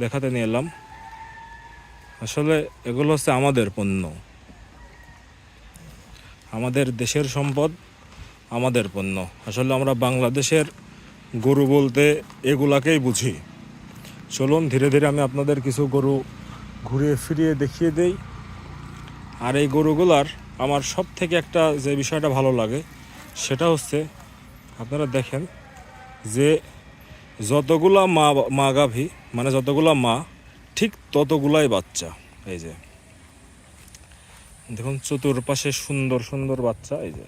দেখাতে নিয়ে এলাম। আসলে এগুলো হচ্ছে আমাদের পণ্য, আমাদের দেশের সম্পদ, আমাদের পণ্য। আসলে আমরা বাংলাদেশের গরু বলতে এগুলাকেই বুঝি। চলুন ধীরে ধীরে আমি আপনাদের কিছু গরু ঘুরিয়ে ফিরিয়ে দেখিয়ে দেই। আর এই গরুগুলার আমার সব থেকে একটা যে বিষয়টা ভালো লাগে সেটা হচ্ছে আপনারা দেখেন যে যতগুলা মা গাভী, মানে যতগুলা মা ঠিক ততগুলাই বাচ্চা। এই যে দেখুন চতুর্পাশে সুন্দর সুন্দর বাচ্চা। এই যে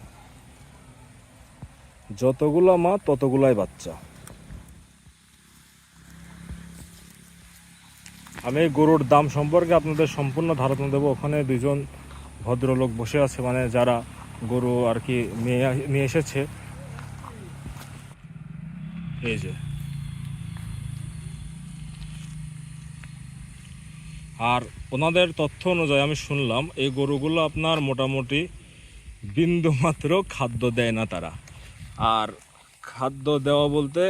যতগুলা মা ততগুলাই বাচ্চা। আমি এই গরুর দাম সম্পর্কে আপনাদের সম্পূর্ণ ধারণা দেবো। ওখানে দুজন ভদ্রলোক বসে আছে, মানে যারা গরু আর কি নিয়ে এসেছে। এই যে আর ওনাদের তথ্য অনুযায়ী আমি শুনলাম এই গরুগুলো আপনার মোটামুটি বিন্দুমাত্র খাদ্য দেয় না তারা। আর খাদ্য দেওয়া বলতে,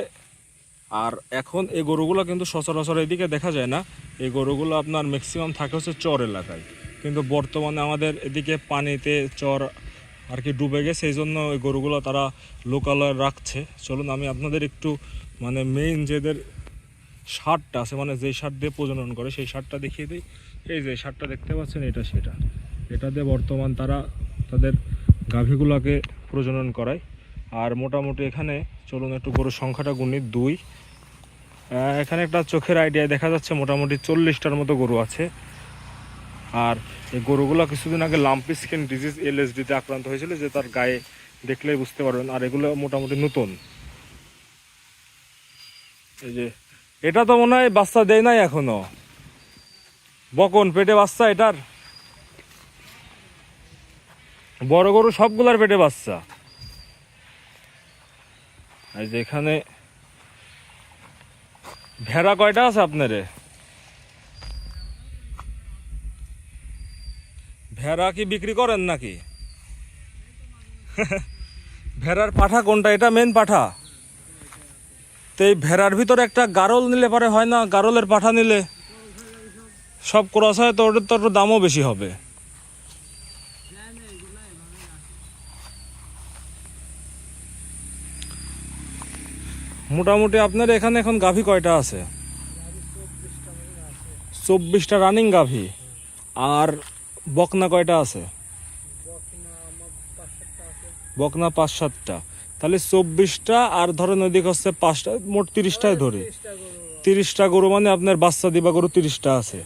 আর এখন এই গরুগুলো কিন্তু সচরাচর এদিকে দেখা যায় না। এই গরুগুলো আপনার ম্যাক্সিমাম থাকে হচ্ছে চর এলাকায়, কিন্তু বর্তমানে আমাদের এদিকে পানিতে চর আর কি ডুবে গেছে, এই জন্য এই গরুগুলো তারা লোকালয়ে রাখছে। চলুন আমি আপনাদের একটু মানে মেইন যেদের সারটা আছে, মানে যেই সার দিয়ে প্রজনন করে সেই সারটা দেখিয়ে দিই। এই যে সারটা দেখতে পাচ্ছেন, এটা সেটা, এটা দিয়ে বর্তমান তারা তাদের গাভীগুলোকে প্রজনন করায়। আর মোটামুটি এখানে চলুন একটু গরুর সংখ্যাটা গুনি, 2। এখানে একটা চোখের আইডিয়া দেখা যাচ্ছে মোটামুটি 40টার মতো গরু আছে। আর এই গরুগুলো কিছুদিন আগে লাম্পি স্কিন ডিজিজ LSD-তে আক্রান্ত হয়েছিল, যে তার গায়ে দেখলেই বুঝতে পারবেন। আর এগুলো মোটামুটি নতুন। এই যে এটা তো মনে হয় বাচ্চা দেয় নাই এখনো, বকন পেটে বাচ্চা এটার। বড় গরু সবগুলার পেটে বাচ্চা। এই যে এখানে ভেড়া কয়টা আছে আপনারে? ভেড়া কি বিক্রি করেন নাকি? ভেড়ার পাঠা কোনটা? এটা মেন পাঠা। তো এই ভেড়ার ভিতরে একটা গারল নিলে পরে হয় না? গারলের পাঠা নিলে সব ক্রস হয়, তো ওটার তো একটু দামও বেশি হবে। মোটামুটি আপনার এখানে এখন গাভী কয়টা আছে? 24টা রানিং গাভী। আর বকনা কয়টা আছে? বকনা 5-7টা। তাহলে 24টা, আর ধরেন ওইদিকে হচ্ছে 5টা, মোট 30টাই ধরি। 30টা গরু মানে আপনার বাচ্চা দিবা গরু 30টা আছে।